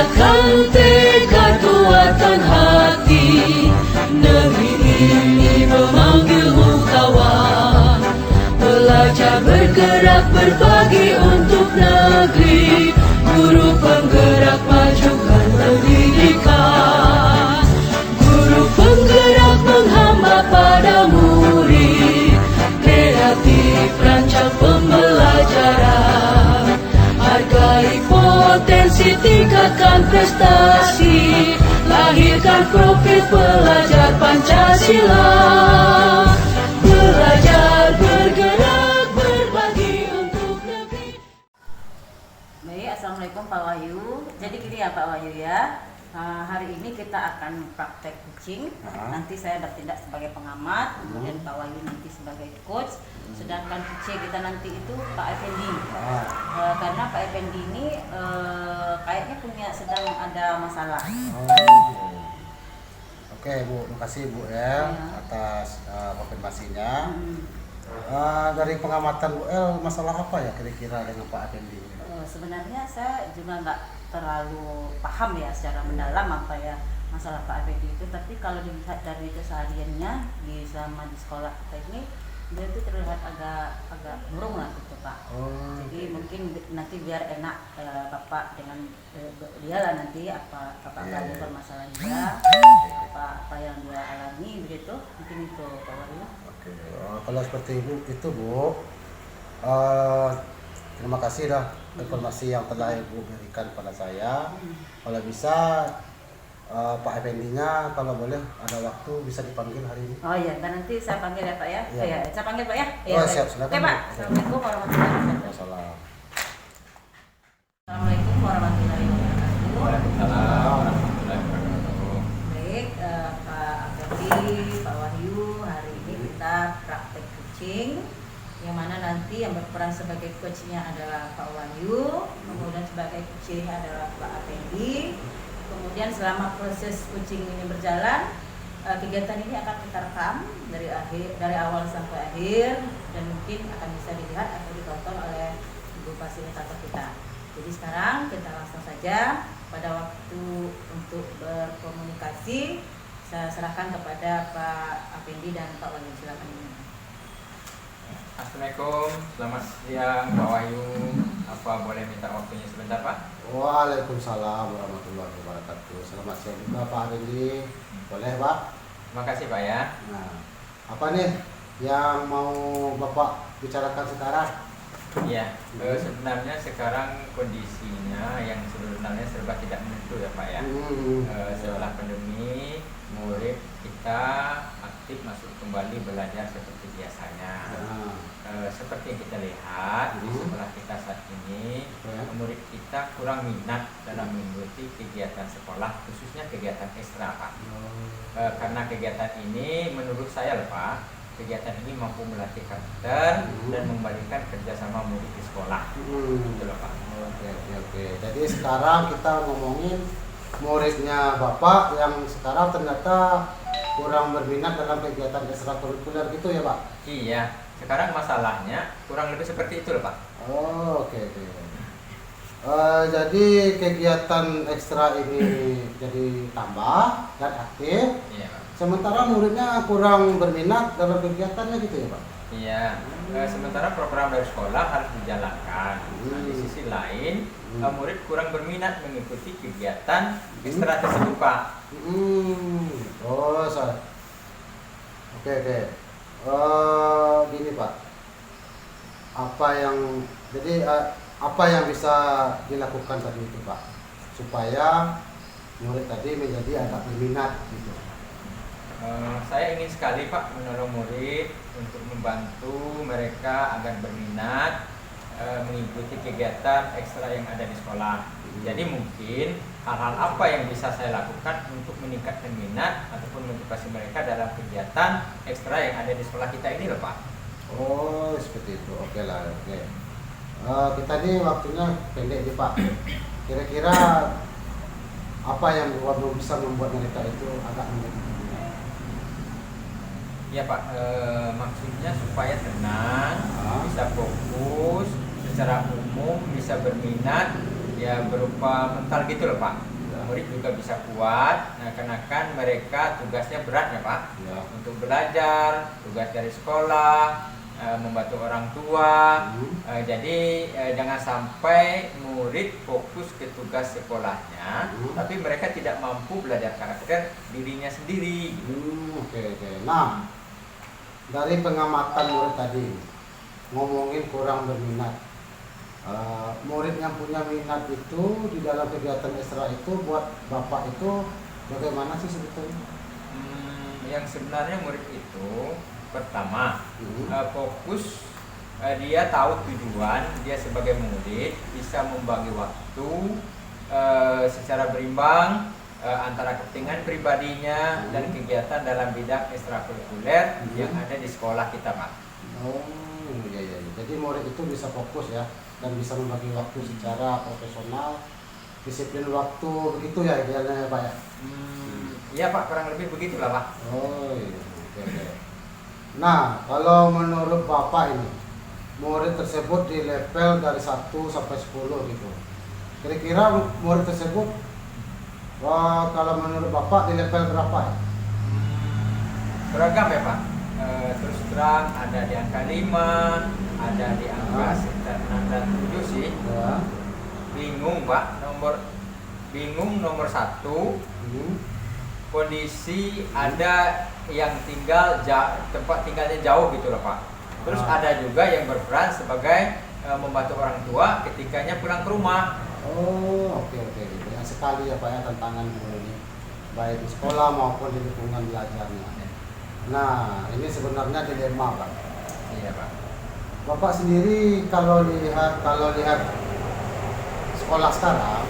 Akan tekad kuatkan hati, negeri ini memanggilmu kawan. Belajar bergerak berbagi untuk negeri, guru penggerak majukan pendidikan. Guru penggerak menghamba pada murid, kreatif rancang pembelajaran. Hargai potensi, tingkatkan prestasi, lahirkan profil pelajar Pancasila. Belajar bergerak berbagi untuk negeri. Baik, assalamualaikum Pak Wahyu. Jadi gini ya Pak Wahyu ya. Hari ini kita akan praktek kucing. Nanti saya bertindak sebagai pengamat, kemudian Pak Wahyu nanti sebagai coach. Sedangkan kucing kita nanti itu Pak Effendi. Karena Pak Effendi ini kayaknya sedang ada masalah. Oke Bu, makasih Bu ya atas konfirmasinya. Dari pengamatan Bu El, masalah apa ya kira-kira dengan Pak Effendi? Sebenarnya saya juga nggak terlalu paham ya secara mendalam apa ya masalah Pak Effendi itu, tapi kalau dilihat dari kesehariannya selama di sekolah kita ini, dia itu terlihat agak murung lah gitu Pak. Jadi mungkin nanti biar enak Bapak dengan dia lah nanti apa tadi permasalahan dia, apa yang dia alami begitu, mungkin itu Pak Wahyu. Oke, kalau seperti itu Bu, terima kasih dah informasi yang telah Ibu berikan kepada saya. Kalau bisa Pak Effendi-nya kalau boleh ada waktu bisa dipanggil hari ini. Oh iya, nanti saya panggil ya Pak ya. Iya. Saya panggil Pak ya. Oh siap, silakan. Oke Pak. Assalamualaikum warahmatullahi wabarakatuh. Assalamualaikum warahmatullahi wabarakatuh. Waalaikumsalam warahmatullahi wabarakatuh. Baik, Pak Effendi, Pak Wahyu, hari ini kita praktek kucing, yang mana nanti yang berperan sebagai coachnya adalah Pak Wahyu, kemudian sebagai coachnya adalah Pak Effendi. Kemudian selama proses kucing ini berjalan, kegiatan ini akan kita rekam dari awal sampai akhir, dan mungkin akan bisa dilihat atau ditonton oleh ibu fasilitator kita. Jadi sekarang kita langsung saja pada waktu untuk berkomunikasi, saya serahkan kepada Pak Effendi dan Pak Wahyu. Silakan. Assalamualaikum, selamat siang Pak Wahyu. Apa boleh minta waktunya sebentar Pak? Waalaikumsalam warahmatullahi wabarakatuh. Selamat siang juga Pak Effendi. Boleh Pak? Terima kasih Pak ya. Nah, apa nih yang mau Bapak bicarakan sekarang? Iya, sebenarnya sekarang kondisinya yang sebenarnya serba tidak menentu ya Pak ya. Setelah pandemi, murid kita aktif masuk kembali belajar seperti biasanya. Seperti yang kita lihat di sekolah kita saat ini, murid kita kurang minat dalam mengikuti kegiatan sekolah, khususnya kegiatan ekstra Pak. Karena kegiatan ini menurut saya Pak, kegiatan ini mampu melatih karakter dan membalikan kerjasama murid di sekolah. Gitu loh Pak. Oke. Jadi sekarang kita ngomongin muridnya Bapak yang sekarang ternyata kurang berminat dalam kegiatan ekstrakurikuler gitu ya Pak? Iya, sekarang masalahnya kurang lebih seperti itu loh Pak. Oke. Jadi kegiatan ekstra ini jadi tambah dan aktif. Iya Pak. Sementara muridnya kurang berminat dalam kegiatannya gitu ya Pak? Iya, sementara program dari sekolah harus dijalankan. Nah, di sisi lain, murid kurang berminat mengikuti kegiatan ekstra tersebut Pak. Oh, sorry. Oke. Gini Pak, apa yang bisa dilakukan tadi itu Pak, supaya murid tadi menjadi agak berminat gitu? Saya ingin sekali Pak menolong murid untuk membantu mereka agar berminat mengikuti kegiatan ekstra yang ada di sekolah. Jadi mungkin hal-hal apa yang bisa saya lakukan untuk meningkatkan minat ataupun motivasi mereka dalam kegiatan ekstra yang ada di sekolah kita ini loh Pak. Oh seperti itu, oke. Kita ini waktunya pendek nih Pak. Kira-kira apa yang bisa membuat mereka itu agak menjadi? Ya Pak, maksudnya supaya tenang, bisa fokus, secara umum bisa berminat, ya berupa mental gitu loh Pak. Ya. murid juga bisa kuat. Nah, karena kan mereka tugasnya berat ya Pak, Ya. untuk belajar, tugas dari sekolah, membantu orang tua. Jadi jangan sampai murid fokus ke tugas sekolahnya, tapi mereka tidak mampu belajar karakter dirinya sendiri. Oke. Nah, dari pengamatan murid tadi, ngomongin kurang berminat. Murid yang punya minat itu di dalam kegiatan ekstra itu buat Bapak itu bagaimana sih sebetulnya? Yang sebenarnya murid itu pertama fokus, dia tahu tujuan dia sebagai murid, bisa membagi waktu secara berimbang antara kepentingan pribadinya dan kegiatan dalam bidang ekstrakurikuler yang ada di sekolah kita Pak. Oh iya. Jadi murid itu bisa fokus ya dan bisa membagi waktu secara profesional, disiplin waktu begitu ya idealnya ya Pak ya. Iya Pak, kurang lebih begitulah Pak. Oh iya. Oke. Nah, kalau menurut Bapak ini murid tersebut di level dari 1 sampai 10 gitu. Kira-kira murid tersebut kalau menurut Bapak di level berapa ya? Beragam ya Pak. Terus terang ada di angka 5, ada di angka sekitar 6 dan 7 sih. Ya. Bingung Pak, nomor 1 kondisi ada yang tinggal tempat tinggalnya jauh gitu loh Pak. Terus ada juga yang berperan sebagai membantu orang tua ketikanya pulang ke rumah. Oh, oke. Banyak sekali ya Pak ya tantangan ini, baik di sekolah maupun di lingkungan belajarnya. Nah, ini sebenarnya dilema Pak. Iya Pak. Bapak sendiri kalau lihat sekolah sekarang,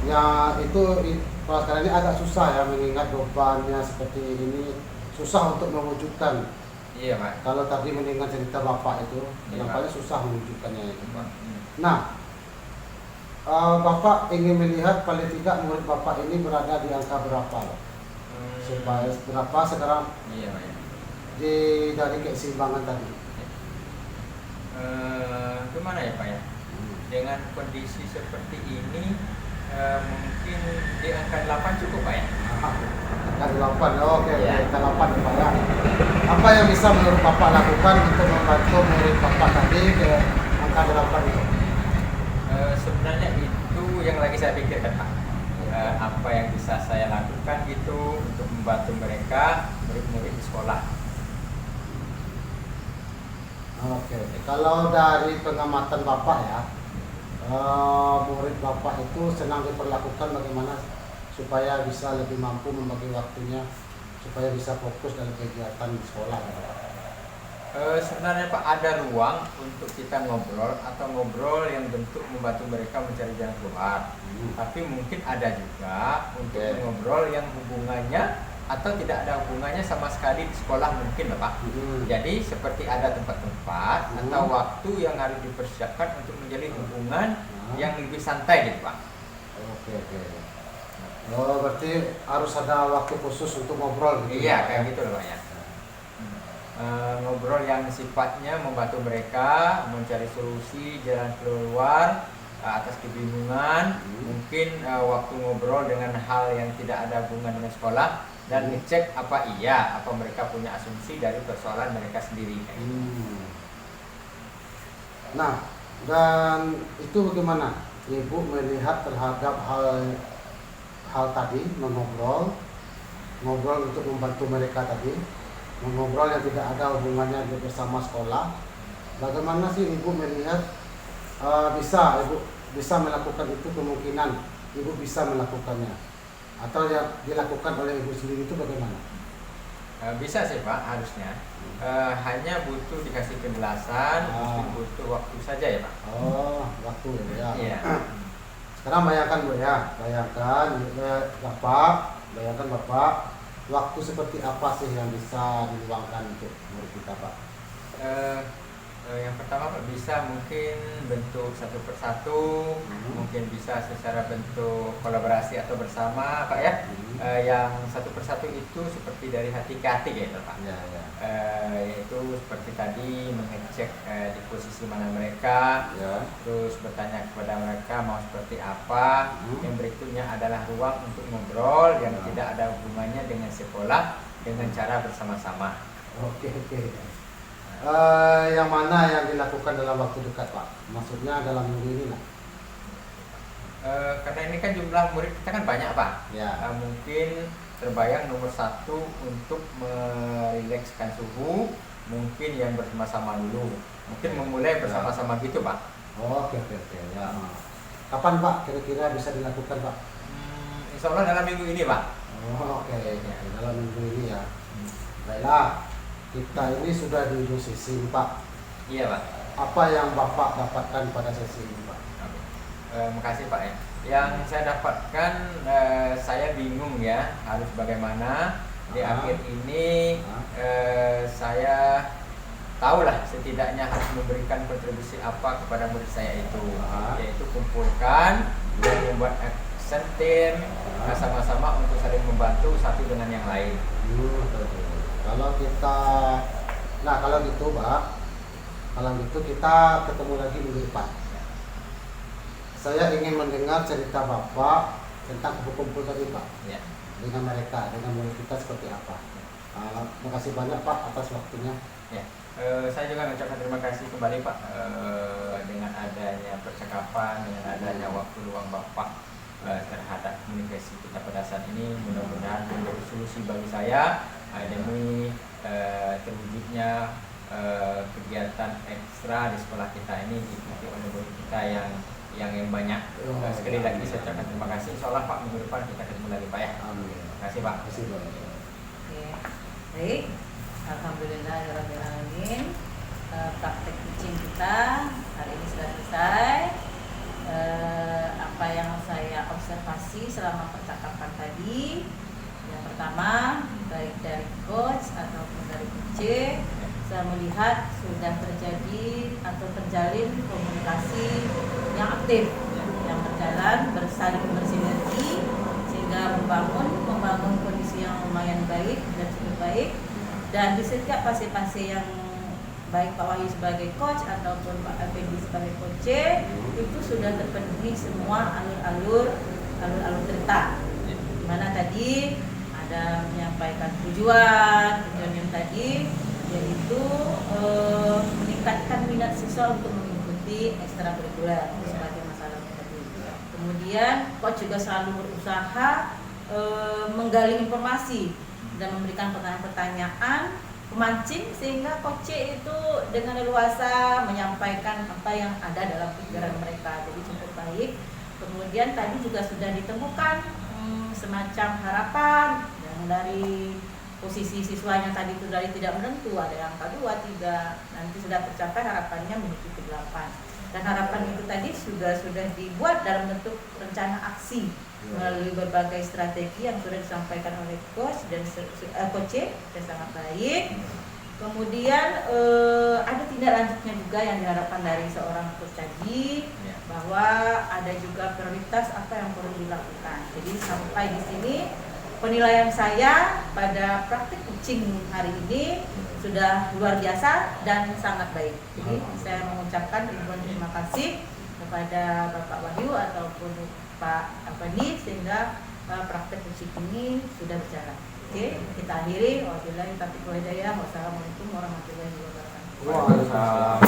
ya itu sekolah sekarang ini agak susah ya mengingat bebannya seperti ini, susah untuk mewujudkan. Iya Pak. Kalau tadi mendengar cerita Bapak itu, Iya, nampaknya susah mewujudkannya itu. Pak. Nah, Bapak ingin melihat paling tidak murid Bapak ini berada di angka berapa, Pak? Supaya berapa sekarang Iya Pak. dari keseimbangan tadi? Gimana ya Pak ya? Dengan kondisi seperti ini mungkin di angka 8 cukup Pak ya? Angka 8, oke, Ya. angka 8 ya Pak ya. Apa yang bisa menurut Bapak lakukan untuk membantu murid Bapak tadi ke angka 8 itu? Sebenarnya itu yang lagi saya pikirkan Pak. Apa yang bisa saya lakukan gitu untuk membantu mereka, murid-murid di sekolah. Oke. Kalau dari pengamatan Bapak ya, murid Bapak itu senang diperlakukan bagaimana supaya bisa lebih mampu membagi waktunya, supaya bisa fokus dalam kegiatan di sekolah. Sebenarnya Pak ada ruang untuk kita ngobrol atau ngobrol yang bentuk membantu mereka mencari jalan keluar. Tapi mungkin ada juga untuk ngobrol yang hubungannya atau tidak ada hubungannya sama sekali di sekolah mungkin Pak. Jadi seperti ada tempat-tempat atau waktu yang harus dipersiapkan untuk menjalin hubungan yang lebih santai gitu Pak. Oke. Oh, berarti harus ada waktu khusus untuk ngobrol gitu. Iya, kayak gitu loh Pak ya. Ngobrol yang sifatnya membantu mereka mencari solusi jalan keluar atas kebingungan. Mungkin waktu ngobrol dengan hal yang tidak ada hubungan dengan sekolah dan ngecek apa mereka punya asumsi dari persoalan mereka sendiri. Nah, dan itu bagaimana Ibu melihat terhadap hal tadi, ngobrol untuk membantu mereka tadi, mengobrol yang tidak ada hubungannya bersama sekolah. Bagaimana sih Ibu melihat Ibu bisa melakukan itu, kemungkinan Ibu bisa melakukannya atau yang dilakukan oleh Ibu sendiri itu bagaimana? Bisa sih Pak, harusnya hanya butuh dikasih penjelasan, butuh waktu saja ya Pak. Oh, waktu ya. Iya. Sekarang bayangkan Bu ya, bayangkan Bapak, waktu seperti apa sih yang bisa diluangkan untuk murid kita Pak? Yang pertama Pak, bisa mungkin bentuk satu persatu, mungkin bisa secara bentuk kolaborasi atau bersama Pak ya. Yang satu persatu itu seperti dari hati ke hati gitu Pak. Ya, ya. Yaitu seperti tadi mengecek di posisi mana mereka, Ya. terus bertanya kepada mereka mau seperti apa. Yang berikutnya adalah ruang untuk ngobrol yang tidak ada hubungannya dengan sekolah, dengan cara bersama-sama. Oke, oke. Yang mana yang dilakukan dalam waktu dekat Pak? Maksudnya dalam minggu ini lah. Karena ini kan jumlah murid kita kan banyak Pak. Ya. Mungkin terbayang nomor satu untuk merilekskan suhu, mungkin yang bersama-sama dulu. Mungkin memulai bersama-sama gitu Pak. Oke, oke, oke. Ya. Kapan Pak kira-kira bisa dilakukan Pak? Insya Allah dalam minggu ini Pak. Oke, dalam minggu ini ya. Baiklah, kita ini sudah di sesi Pak. Iya Pak. Apa yang Bapak dapatkan pada sesi ini Pak? Makasih Pak ya. Yang saya dapatkan, saya bingung ya harus bagaimana di akhir ini. Saya tahulah setidaknya harus memberikan kontribusi apa kepada murid saya itu, yaitu kumpulkan dan membuat action team sama-sama untuk saling membantu satu dengan yang lain. Kalau kita, nah kalau gitu Pak, kalau gitu kita ketemu lagi minggu depan. Saya ingin mendengar cerita Bapak tentang kumpul-kumpul tadi Pak, Ya. dengan mereka, dengan murid kita seperti apa. Terima kasih banyak Pak atas waktunya. Ya. Saya juga mengucapkan terima kasih kembali Pak, dengan adanya percakapan, dengan adanya waktu luang Bapak terhadap komunikasi kita pada saat ini. Mudah-mudahan menjadi solusi bagi saya demi terwujudnya kegiatan ekstra di sekolah kita ini diikuti oleh murid kita yang banyak. Sekali lagi saya ucapkan terima kasih. Insya Allah Pak, minggu depan kita ketemu lagi Pak ya. Amin. Terima kasih Pak. Terima kasih Pak. Oke, baik. Alhamdulillahirrahmanirrahim. Praktek teaching kita hari ini sudah selesai. Apa yang saya observasi selama percakapan tadi, yang pertama, baik dari coach ataupun dari coach, saya melihat sudah terjadi atau terjalin komunikasi yang aktif, yang berjalan bersaling bersinergi sehingga membangun kondisi yang lumayan baik dan cukup baik. Dan di setiap fase-fase yang baik Pak Wahyu sebagai coach ataupun Pak Effendi sebagai coach itu sudah terpenuhi semua alur-alur cerita. Di mana tadi ada menyampaikan tujuan yang tadi, yaitu meningkatkan minat siswa untuk mengikuti ekstrakurikuler sebagai masalah tadi. Kemudian coach juga selalu berusaha menggali informasi dan memberikan pertanyaan-pertanyaan pemancing sehingga coach itu dengan leluasa menyampaikan apa yang ada dalam pikiran mereka. Jadi cukup baik. Kemudian tadi juga sudah ditemukan semacam harapan yang dari posisi siswanya tadi itu dari tidak menentu, ada yang angka 2, 3, nanti sudah tercapai harapannya menuju ke 8. Dan harapan itu tadi sudah dibuat dalam bentuk rencana aksi melalui berbagai strategi yang sudah disampaikan oleh coach dan coach dan sangat baik. Kemudian ada tindak lanjutnya juga yang diharapkan dari seorang coach tadi, bahwa ada juga prioritas apa yang perlu dilakukan. Jadi sampai di sini penilaian saya pada praktik coaching hari ini sudah luar biasa dan sangat baik. Jadi saya mengucapkan ribuan terima kasih kepada Bapak Wahyu ataupun Pak Effendi sehingga praktek coaching ini sudah berjalan. Oke, kita akhiri. Wabillahi taufiq wal hidayah. Wassalamualaikum warahmatullahi wabarakatuh. Waalaikumsalam.